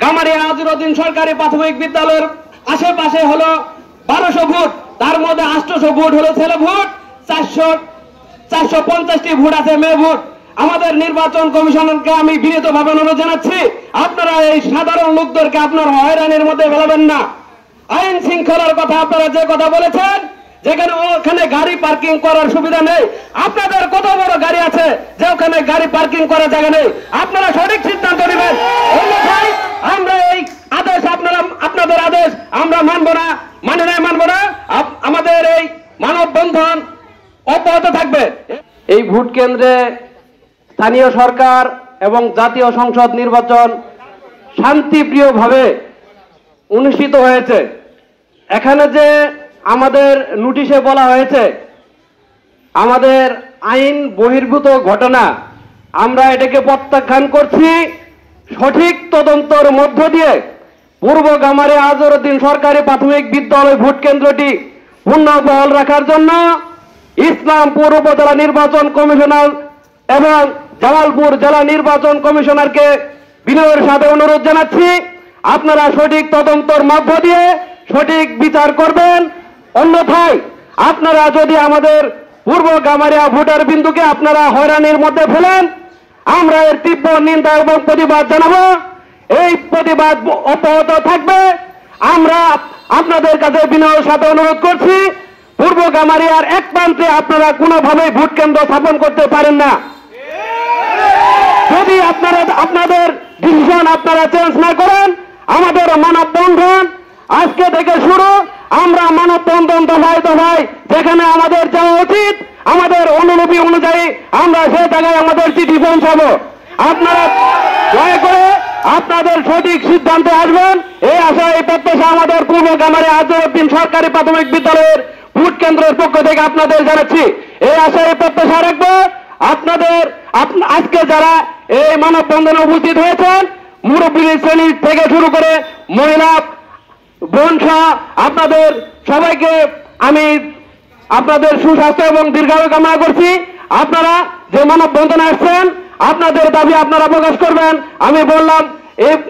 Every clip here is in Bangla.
গামারিয়া আজিরউদ্দিন সরকারি প্রাথমিক বিদ্যালয়ের আশেপাশে হলো 1200 ভোট, তার মধ্যে 800 ভোট হলো ছেলে ভোট, 450টি ভোট আছে মেয়ে ভোট। আমাদের নির্বাচন কমিশনকে আমি বিনীতভাবে অনুরোধ জানাচ্ছি, আপনারা এই সাধারণ লোকদেরকে আপনার হয়রানির মধ্যে ফেলাবেন না। আইন শৃঙ্খলার কথা আপনারা যে কথা বলেছেন, যেখানে ওখানে গাড়ি পার্কিং করার সুবিধা নেই, আপনাদের কত বড় গাড়ি আছে যে ওখানে গাড়ি পার্কিং করার জায়গা নেই, আপনারা সঠিক সিদ্ধান্ত নেবেন। অন্যথায় আমরা এই আদেশ আপনাদের আদেশ আমরা মানব না, মানব না। আমাদের এই মানববন্ধন অব্যাহত থাকবে। এই ভোট কেন্দ্রে স্থানীয় সরকার এবং জাতীয় সংসদ নির্বাচন শান্তিপ্রিয়ভাবে অনুষ্ঠিত হয়েছে। এখানে যে আমাদের নোটিশে বলা হয়েছে আমাদের আইন বহির্ভূত ঘটনা, আমরা এটাকে প্রত্যাখ্যান করছি। সঠিক তদন্তের মধ্য দিয়ে পূর্ব গামারিয়া আজিরউদ্দিন সরকারি প্রাথমিক বিদ্যালয় ভোট কেন্দ্রটি পূর্ণ বহাল রাখার জন্য ইসলামপুর উপজেলা নির্বাচন কমিশনার এবং জামালপুর জেলা নির্বাচন কমিশনারকে বিনয়ের সাথে অনুরোধ জানাচ্ছি, আপনারা সঠিক তদন্তের মধ্য দিয়ে সঠিক বিচার করবেন। অন্যথায় আপনারা যদি আমাদের পূর্ব গামারিয়া ভোটার বিন্দুকে আপনারা হয়রানির মধ্যে ফেলেন, আমরা এর তীব্র নিন্দা এবং প্রতিবাদ জানাবো। এই প্রতিবাদ অব্যাহত থাকবে। আমরা আপনাদের কাছে বিনয়ের সাথে অনুরোধ করছি, পূর্ব গামারিয়ার এক প্রান্তে আপনারা কোনোভাবেই ভোট কেন্দ্র স্থাপন করতে পারেন না। যদি আপনাদের ডিসিশন আপনারা চেঞ্জ না করেন, আমাদের মানববন্ধন আজকে থেকে শুরু। আমরা মানববন্ধন দফায় দফায় যেখানে আমাদের যাওয়া উচিত, আমাদের অনুলিপি অনুযায়ী আমরা সে জায়গায় আমাদের চিঠি পৌঁছাবো। আপনারা দয়া করে আপনাদের সঠিক সিদ্ধান্তে আসবেন, এই আশা এই প্রত্যাশা আমাদের পূর্ব গামারিয়া আজিরউদ্দিন সরকারি প্রাথমিক বিদ্যালয়ের ভোট কেন্দ্রের পক্ষ থেকে আপনাদের জানাচ্ছি। এই আশা এই প্রত্যাশা রাখবো। আপনাদের আজকে যারা এই মানববন্ধনে উপস্থিত হয়েছেন, মুরব্বী শ্রেণী থেকে শুরু করে মহিলা বোনসহ আপনাদের সবাইকে আমি আপনাদের সুস্বাস্থ্য এবং দীর্ঘায়ু কামনা করছি। আপনারা যে মানববন্ধনে আসছেন, আপনাদের দাবি আপনারা প্রকাশ করবেন। আমি বললাম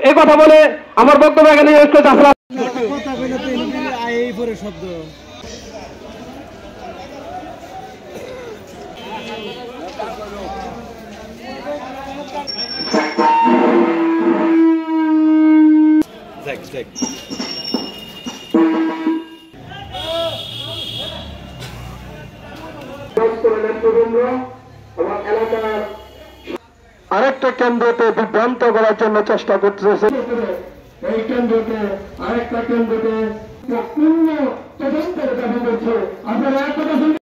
এই কথা বলে আমার বক্তব্য এখানে শেষ করতে আসলাম। আরেকটা কেন্দ্রতে বিভ্রান্ত করার জন্য চেষ্টা করতেছে। এই কেন্দ্রতে আরেকটা কেন্দ্রতে পূর্ণ তদন্তের দাবি করছে। আপনারা এক কথা শুনতে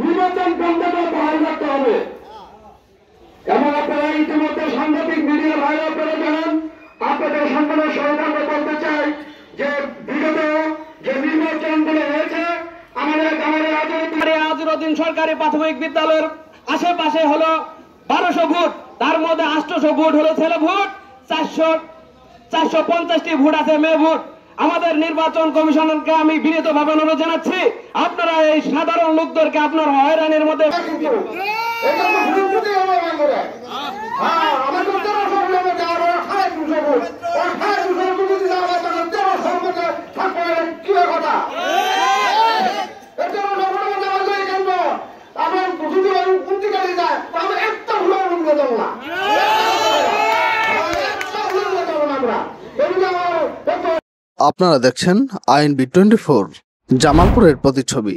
নির্বাচন বন্ধকে বহাল রাখতে হবে। এবং আপনারা ইতিমধ্যে সাংবাদিক মিডিয়া ভাই আপনারা জানেন, আপনাদের সংবাদের সরকার বলতে চাই যে বিগত যে নির্বাচনগুলো হয়েছে আমাদের গামারিয়া আজিরউদ্দিন সরকারি প্রাথমিক বিদ্যালয়ের আশেপাশে হলো 1200 ভোট, তার মধ্যে 800 ভোট হলো ছেলে ভোট, 450টি ভোট আছে মেয়ে ভোট। আমাদের নির্বাচন কমিশনকে আমি বিনীতভাবে অনুরোধ জানাচ্ছি, আপনারা এই সাধারণ লোকদেরকে আপনার হয়রানির মধ্যে আপনারা দেখছেন আইএনবি 24 জামালপুরের প্রতিচ্ছবি।